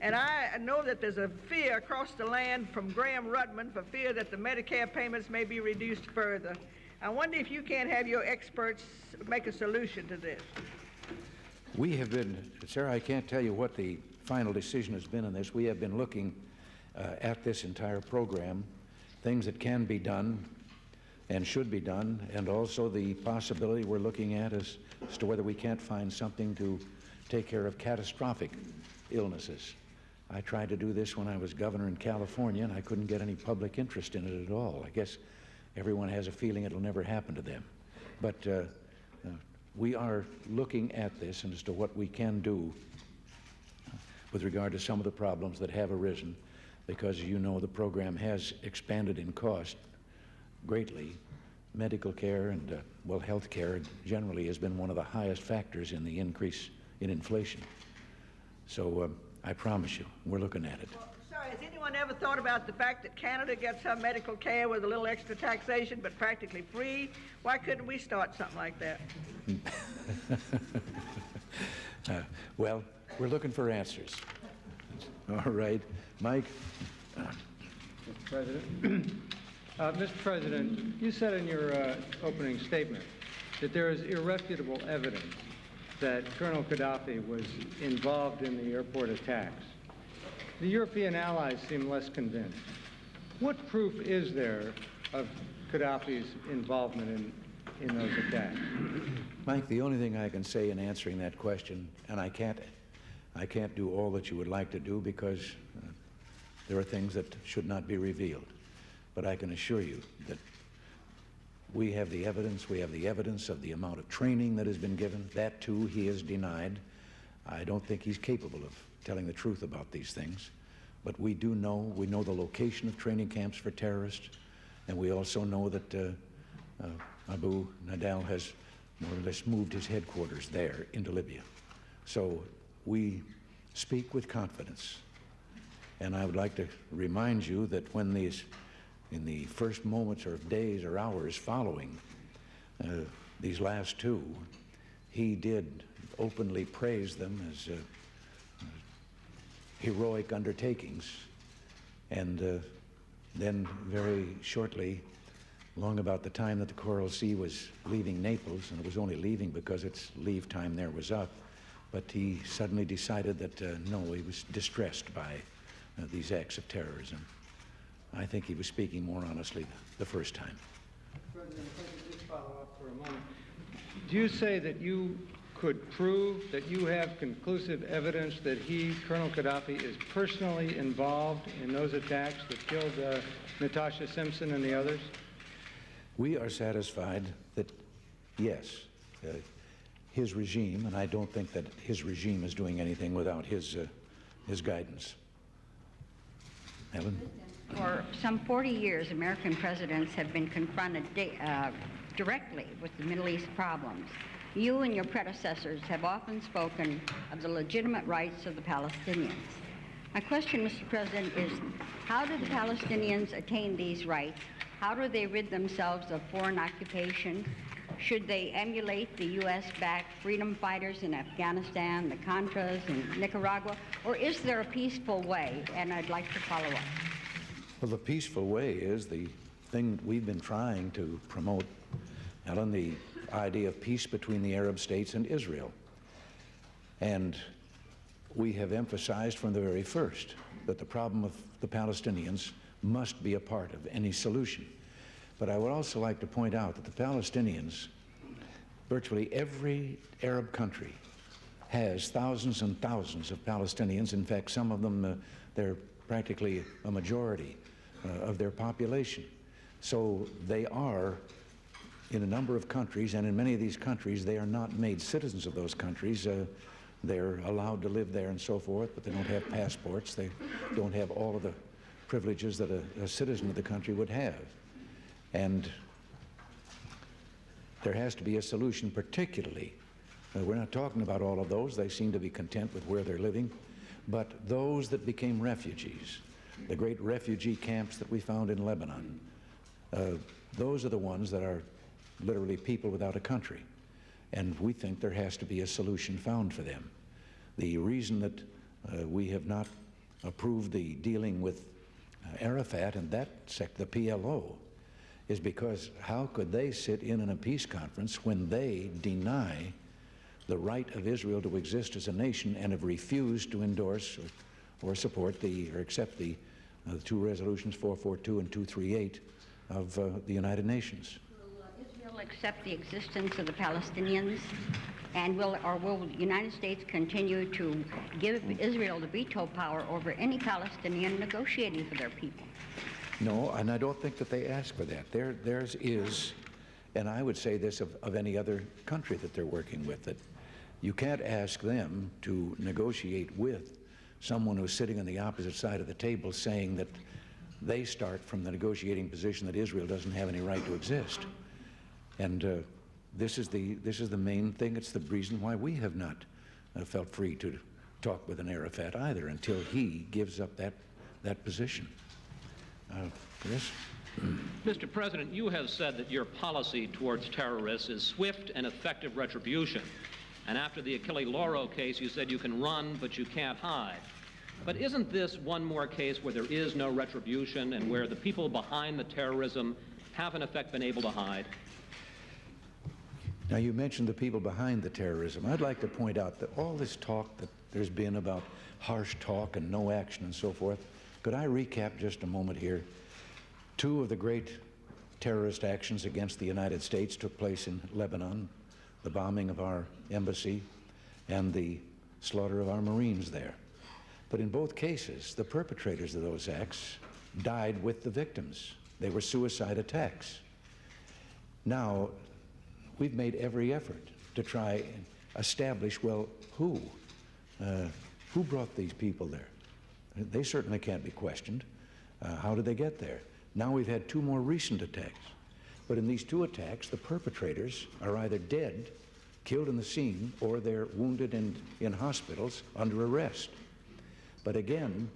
And I know that there's a fear across the land from Graham Rudman for fear that the Medicare payments may be reduced further. I wonder if you can't have your experts make a solution to this. We have been, sir, I can't tell you what the final decision has been on this. We have been looking at this entire program, things that can be done and should be done, and also the possibility we're looking at as to whether we can't find something to take care of catastrophic illnesses. I tried to do this when I was governor in California, and I couldn't get any public interest in it at all. I guess everyone has a feeling it'll never happen to them. But we are looking at this and as to what we can do with regard to some of the problems that have arisen, because, as you know, the program has expanded in cost greatly. Medical care and, well, health care generally has been one of the highest factors in the increase in inflation. So I promise you, we're looking at it. Well, sorry, has anyone ever thought about the fact that Canada gets some medical care with a little extra taxation but practically free? Why couldn't we start something like that? Well, we're looking for answers. All right. Mike? Mr. President. Mr. President, you said in your opening statement that there is irrefutable evidence that Colonel Qaddafi was involved in the airport attacks. The European allies seem less convinced. What proof is there of Qaddafi's involvement in those attacks? Mike, the only thing I can say in answering that question, and I can't do all that you would like to do because there are things that should not be revealed. But I can assure you that we have the evidence. We have the evidence of the amount of training that has been given. That, too, he has denied. I don't think he's capable of telling the truth about these things. But we do know, we know the location of training camps for terrorists, and we also know that Abu Nadal has more or less moved his headquarters there into Libya. So we speak with confidence. And I would like to remind you that when in the first moments or days or hours following these last two, he did openly praise them as heroic undertakings. And then very shortly, long about the time that the Coral Sea was leaving Naples, and it was only leaving because its leave time there was up, but he suddenly decided that no, he was distressed by these acts of terrorism. I think he was speaking more honestly the first time. President, if I could just follow up for a moment. Do you say that you could prove that you have conclusive evidence that Colonel Qaddafi, is personally involved in those attacks that killed Natasha Simpson and the others? We are satisfied that, yes, his regime, and I don't think that his regime is doing anything without his guidance. Helen? For some 40 years, American presidents have been confronted directly with the Middle East problems. You and your predecessors have often spoken of the legitimate rights of the Palestinians. My question, Mr. President, is how do the Palestinians attain these rights? How do they rid themselves of foreign occupation? Should they emulate the U.S.-backed freedom fighters in Afghanistan, the Contras in Nicaragua, or is there a peaceful way? And I'd like to follow up. Well, the peaceful way is the thing that we've been trying to promote, Helen, the idea of peace between the Arab states and Israel. And we have emphasized from the very first that the problem of the Palestinians must be a part of any solution. But I would also like to point out that the Palestinians, virtually every Arab country has thousands and thousands of Palestinians. In fact, some of them, they're practically a majority of their population. So they are in a number of countries, and in many of these countries, they are not made citizens of those countries. They're allowed to live there and so forth, but they don't have passports. They don't have all of the privileges that a citizen of the country would have. And there has to be a solution, particularly. We're not talking about all of those. They seem to be content with where they're living. But those that became refugees, the great refugee camps that we found in Lebanon, those are the ones that are literally people without a country. And we think there has to be a solution found for them. The reason that we have not approved the dealing with Arafat and the PLO, is because how could they sit in a peace conference when they deny the right of Israel to exist as a nation and have refused to endorse or support or accept the two resolutions 442 and 238 of the United Nations? Will Israel accept the existence of the Palestinians? And will the United States continue to give Israel the veto power over any Palestinian negotiating for their people? No, and I don't think that they ask for that. Theirs is, and I would say this of any other country that they're working with, that you can't ask them to negotiate with someone who's sitting on the opposite side of the table saying that they start from the negotiating position that Israel doesn't have any right to exist. And this is the main thing. It's the reason why we have not felt free to talk with an Arafat either until he gives up that position. Yes? Mr. President, you have said that your policy towards terrorists is swift and effective retribution. And after the Achille Lauro case, you said you can run, but you can't hide. But isn't this one more case where there is no retribution and where the people behind the terrorism have, in effect, been able to hide? Now, you mentioned the people behind the terrorism. I'd like to point out that all this talk that there's been about harsh talk and no action and so forth, could I recap just a moment here? Two of the great terrorist actions against the United States took place in Lebanon, the bombing of our embassy and the slaughter of our Marines there. But in both cases, the perpetrators of those acts died with the victims. They were suicide attacks. Now, we've made every effort to try and establish, well, who brought these people there? They certainly can't be questioned. How did they get there? Now we've had two more recent attacks. But in these two attacks, the perpetrators are either dead, killed in the scene, or they're wounded in hospitals under arrest. But again,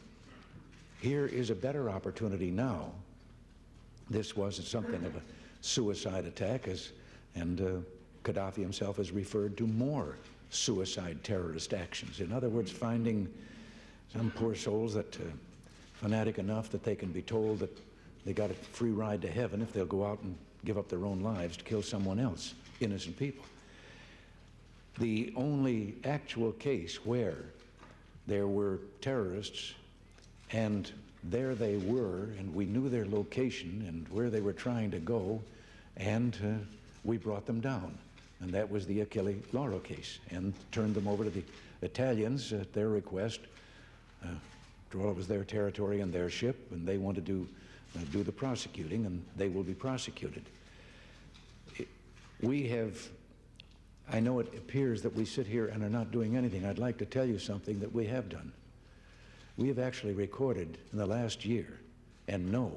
here is a better opportunity now. This wasn't something of a suicide attack, and Qaddafi himself has referred to more suicide terrorist actions. In other words, finding some poor souls that fanatic enough that they can be told that they got a free ride to heaven if they'll go out and give up their own lives to kill someone else, innocent people. The only actual case where there were terrorists and there they were, and we knew their location and where they were trying to go, and we brought them down. And that was the Achille Lauro case, and turned them over to the Italians at their request. After all, it was their territory and their ship, and they wanted to do the prosecuting, and they will be prosecuted. I know it appears that we sit here and are not doing anything. I'd like to tell you something that we have done. We have actually recorded in the last year and know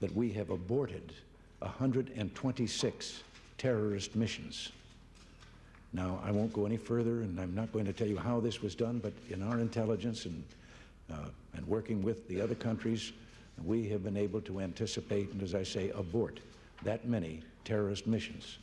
that we have aborted 126 terrorist missions. Now, I won't go any further, and I'm not going to tell you how this was done, but in our intelligence and working with the other countries, we have been able to anticipate and, as I say, abort that many terrorist missions.